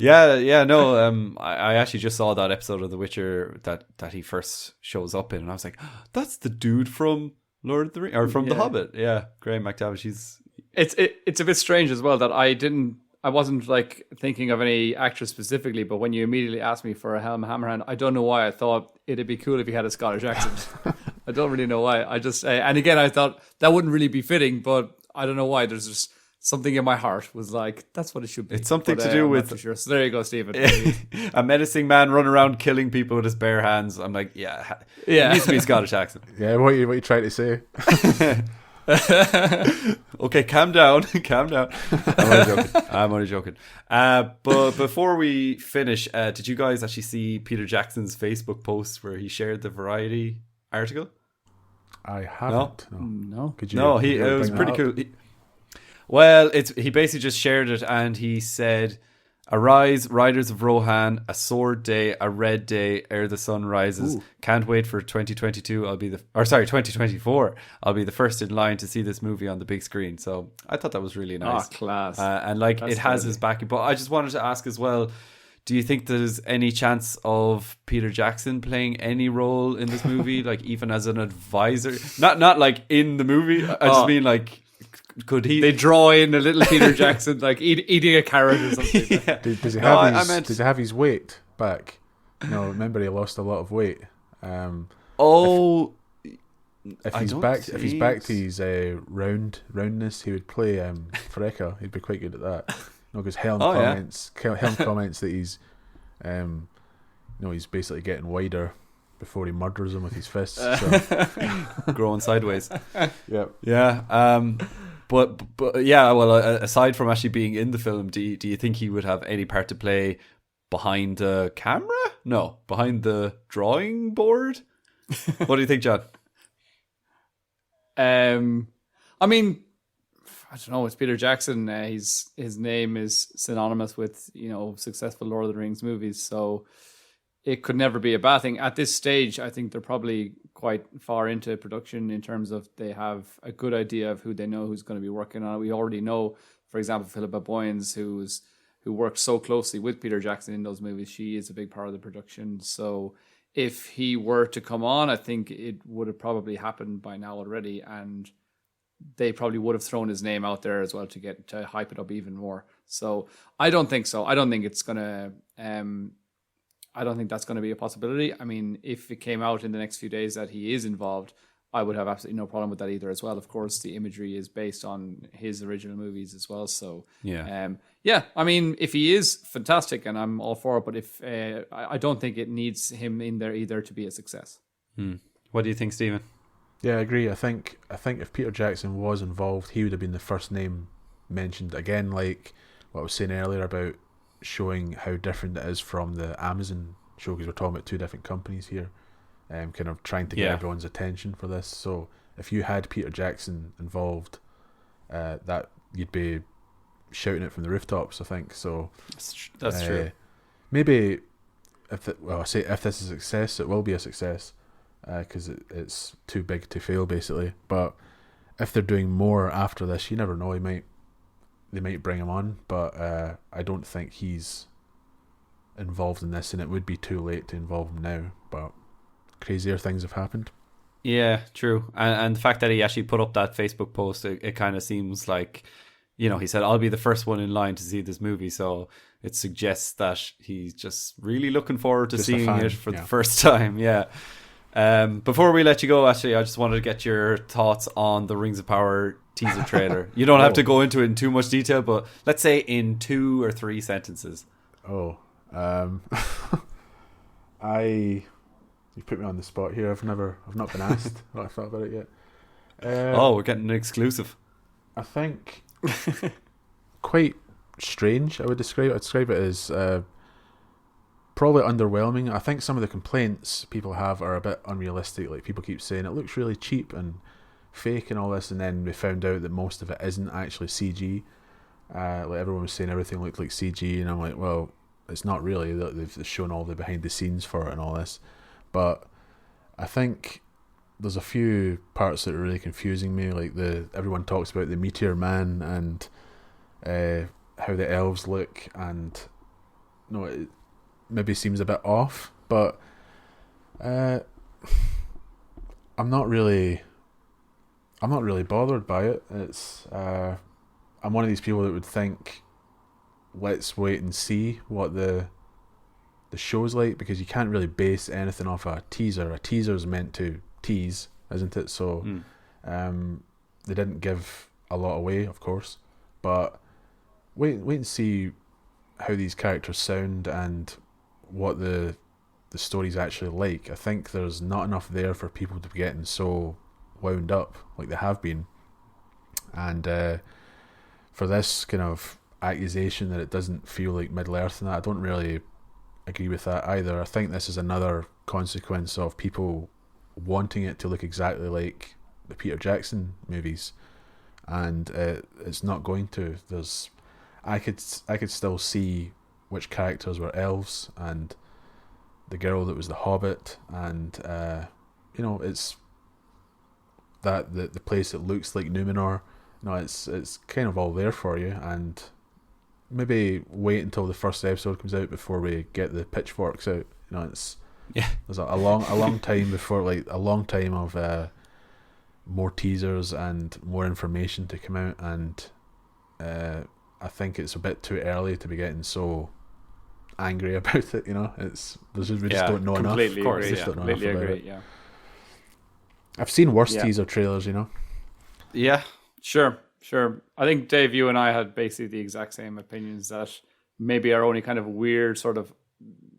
I actually just saw that episode of The Witcher that he first shows up in, and I was like, oh, that's the dude from Lord of the Rings or from The Hobbit. Yeah, Graham McTavish. It's a bit strange as well that I wasn't like thinking of any actor specifically, but when you immediately asked me for a Helm Hammerhand, I don't know why I thought it'd be cool if he had a Scottish accent. I don't really know why. I just and again I thought that wouldn't really be fitting, but I don't know why. There's just something in my heart was like, that's what it should be. It's something to do with... Sure. So there you go, Stephen. A menacing man running around killing people with his bare hands. I'm like, yeah. It needs to be a Scottish accent. Yeah, what are you trying to say? Okay, calm down. I'm only joking. But before we finish, did you guys actually see Peter Jackson's Facebook post where he shared the Variety article? I haven't. No. Could you? No, it was pretty cool. He basically just shared it, and he said, "Arise, riders of Rohan, a sword day, a red day, ere the sun rises. Ooh. Can't wait for 2022. 2024. I'll be the first in line to see this movie on the big screen." So I thought that was really nice. Oh, class. And like, it has his backing. But I just wanted to ask as well, do you think there's any chance of Peter Jackson playing any role in this movie, like even as an advisor? Not like in the movie. I just mean like, could he? They draw in a little Peter Jackson like eating a carrot or something. Yeah. Does he have his weight back? No, remember he lost a lot of weight. If he's back to his roundness, he would play Freka. He'd be quite good at that. No, because Helm comments that he's he's basically getting wider before he murders him with his fists. So. Growing sideways. Yep. Yeah. But yeah. Well, aside from actually being in the film, do you think he would have any part to play behind the camera? No, behind the drawing board? What do you think, John? I mean, I don't know. It's Peter Jackson. His name is synonymous with successful Lord of the Rings movies, so it could never be a bad thing. At this stage, I think they're probably quite far into production in terms of they have a good idea of who they know who's going to be working on it. We already know, for example, Philippa Boyens, who worked so closely with Peter Jackson in those movies. She is a big part of the production. So if he were to come on, I think it would have probably happened by now already, and they probably would have thrown his name out there as well to hype it up even more. So I don't think so. I don't think it's gonna. I don't think that's going to be a possibility. I mean, if it came out in the next few days that he is involved, I would have absolutely no problem with that either as well. Of course, the imagery is based on his original movies as well. So, I mean, if he is fantastic, and I'm all for it, but if I don't think it needs him in there either to be a success. What do you think, Stephen? Yeah, I agree. I think if Peter Jackson was involved, he would have been the first name mentioned. Again, like what I was saying earlier about showing how different it is from the Amazon show, because we're talking about two different companies here, kind of trying to get everyone's attention for this. So if you had Peter Jackson involved, that you'd be shouting it from the rooftops, I think. So that's true. Maybe if this is a success, it will be a success because it's too big to fail, basically. But if they're doing more after this, you never know. They might bring him on, but I don't think he's involved in this, and it would be too late to involve him now. But crazier things have happened. Yeah, true. And the fact that he actually put up that Facebook post, it kind of seems like, he said, I'll be the first one in line to see this movie. So it suggests that he's just really looking forward to seeing it for the first time. Yeah. Before we let you go, actually, I just wanted to get your thoughts on the Rings of Power teaser trailer. You don't have to go into it in too much detail, but let's say in 2 or 3 sentences. You put me on the spot here. I've not been asked what I thought about it yet. We're getting an exclusive. I think quite strange. I'd describe it as probably underwhelming. I think some of the complaints people have are a bit unrealistic. Like, people keep saying it looks really cheap and fake and all this, and then we found out that most of it isn't actually CG. Like, everyone was saying everything looked like CG, and I'm like, well, it's not really. They've shown all the behind the scenes for it and all this, but I think there's a few parts that are really confusing me. Like, everyone talks about the Meteor Man and how the elves look, and it maybe seems a bit off, but I'm not really bothered by it. It's I'm one of these people that would think, let's wait and see what the show's like, because you can't really base anything off a teaser. A teaser's meant to tease, isn't it? So they didn't give a lot away, of course, but wait and see how these characters sound and what the story's actually like. I think there's not enough there for people to be getting so wound up like they have been, and for this kind of accusation that it doesn't feel like Middle Earth and that, I don't really agree with that either. I think this is another consequence of people wanting it to look exactly like the Peter Jackson movies, and it's not going to. I could still see which characters were elves and the girl that was the Hobbit, and it's that the place that looks like Numenor. It's kind of all there for you, and maybe wait until the first episode comes out before we get the pitchforks out. There's a long time before, like a long time of more teasers and more information to come out, and I think it's a bit too early to be getting so angry about it. We just don't know enough. Completely Of agree. Completely agree. Yeah. I've seen worse teaser trailers. Yeah. Sure. I think, Dave, you and I had basically the exact same opinions, that maybe our only kind of weird sort of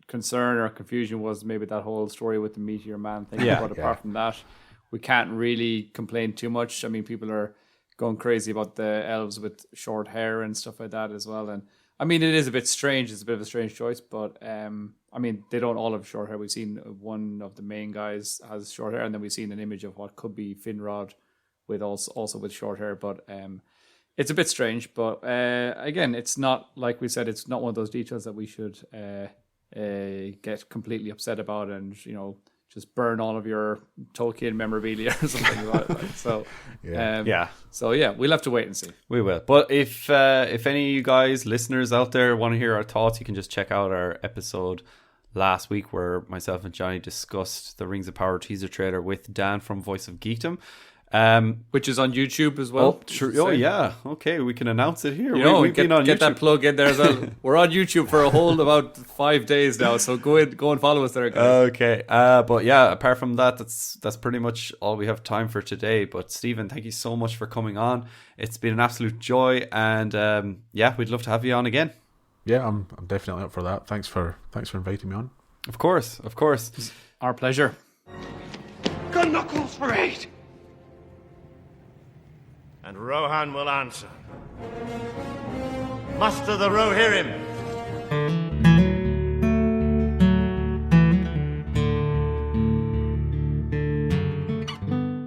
concern or confusion was maybe that whole story with the Meteor Man thing. But apart from that, we can't really complain too much. I mean, people are going crazy about the elves with short hair and stuff like that as well. And I mean, it is a bit strange. It's a bit of a strange choice, but I mean, they don't all have short hair. We've seen one of the main guys has short hair, and then we've seen an image of what could be Finrod with also with short hair. But it's a bit strange. But again, it's not, like we said, it's not one of those details that we should get completely upset about, and just burn all of your Tolkien memorabilia or something like that. So So we'll have to wait and see. We will. But if any of you guys, listeners out there, want to hear our thoughts, you can just check out our episode last week where myself and Johnny discussed the Rings of Power teaser trailer with Dan from Voice of Geekdom. Which is on YouTube as well. Oh yeah. Okay, we can announce it here. We've been on get YouTube. That plug in there as well. We're on YouTube for a whole about 5 days now, so go and follow us there, guys. Okay. But yeah, apart from that, that's pretty much all we have time for today. But Stephen, thank you so much for coming on. It's been an absolute joy, and we'd love to have you on again. Yeah, I'm definitely up for that. Thanks for inviting me on. Of course. It's our pleasure. Gun knuckles for 8. And Rohan will answer. Muster the Rohirrim.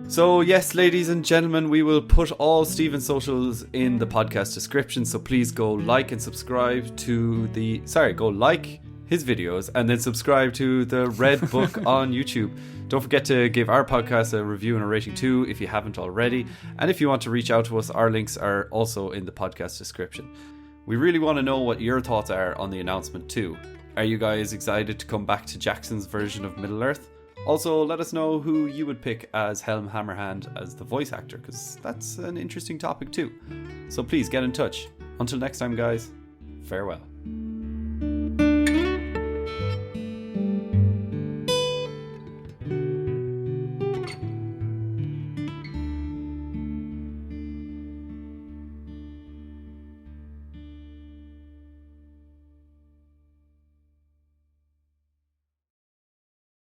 So yes, ladies and gentlemen, we will put all Stephen's socials in the podcast description. So please go like and subscribe to go like his videos and then subscribe to the Red Book on YouTube. Don't forget to give our podcast a review and a rating too if you haven't already. And if you want to reach out to us, our links are also in the podcast description. We really want to know what your thoughts are on the announcement too. Are you guys excited to come back to Jackson's version of Middle-earth? Also, let us know who you would pick as Helm Hammerhand as the voice actor, because that's an interesting topic too. So please get in touch. Until next time, guys, farewell.